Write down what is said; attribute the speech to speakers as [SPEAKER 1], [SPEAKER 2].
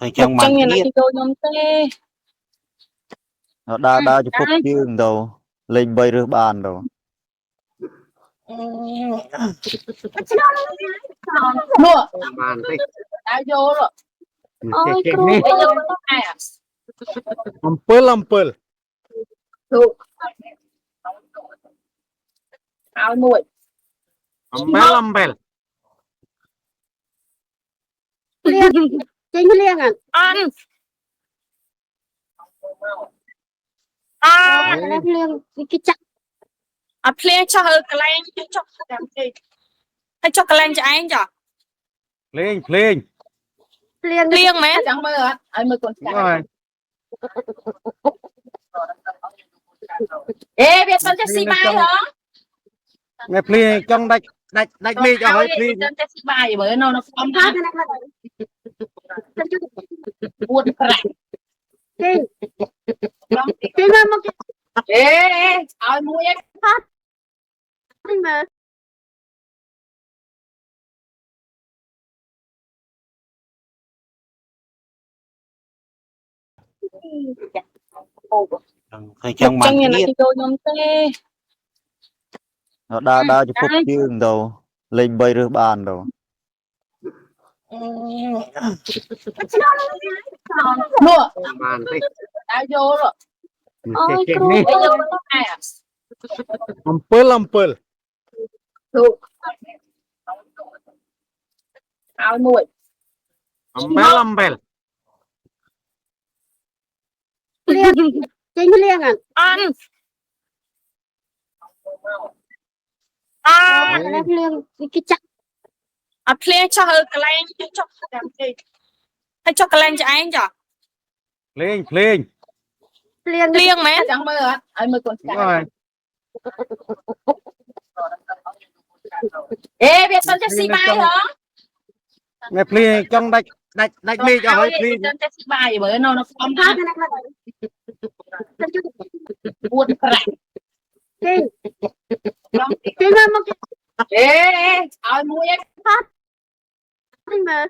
[SPEAKER 1] Thầy chẳng mang
[SPEAKER 2] như này
[SPEAKER 1] biết
[SPEAKER 2] tôi nhóm tê
[SPEAKER 1] nó đa cho phục dương đâu lên bay rửa bàn đâu
[SPEAKER 2] nua
[SPEAKER 3] Bàn đi.
[SPEAKER 2] đã vô rồi
[SPEAKER 3] Ôi
[SPEAKER 2] bây giờ có ai à
[SPEAKER 3] Ampel.
[SPEAKER 2] được áo nuôi
[SPEAKER 3] Ampel.
[SPEAKER 2] liên chính liên à ăn
[SPEAKER 3] Đấy.
[SPEAKER 2] liên cái chắc à plen cho hơi cái lanh cho làm gì hay cho cái lanh cho anh cho
[SPEAKER 3] Lên.
[SPEAKER 2] liên mấy chẳng mơ á anh mơ còn
[SPEAKER 3] Đúng rồi.
[SPEAKER 2] ê biết sao cho xi bài hả
[SPEAKER 3] Nghe pli trong đạch đi cho hơi pli.
[SPEAKER 2] cho xi bài bởi nó không hát buồn phải cái mà ê ai mua em hát mà
[SPEAKER 1] thầy chẳng mang
[SPEAKER 2] như này
[SPEAKER 1] biết
[SPEAKER 2] tôi nhóm tê
[SPEAKER 1] nó đa cho phục dương đâu lên bay rửa bàn đâu
[SPEAKER 2] nua
[SPEAKER 3] Bàn đi.
[SPEAKER 2] đã vô rồi
[SPEAKER 3] Ôi
[SPEAKER 2] bây giờ có ai à
[SPEAKER 3] Ampel.
[SPEAKER 2] được áo nuôi
[SPEAKER 3] Ampel.
[SPEAKER 2] liên chính liên à ăn liên cái chắc à plen cho hơi cái lanh cho làm gì hay cho cái lanh cho anh cho
[SPEAKER 3] Lên.
[SPEAKER 2] liên mấy chẳng mơ á anh mơ còn
[SPEAKER 3] Đúng rồi.
[SPEAKER 2] ê biết sao cho xi bài hả
[SPEAKER 3] Nghe pli trong đạch đi cho hơi pli.
[SPEAKER 2] cho xi bài bởi nó không hát buồn phải cái mà ê ai mua em hát mà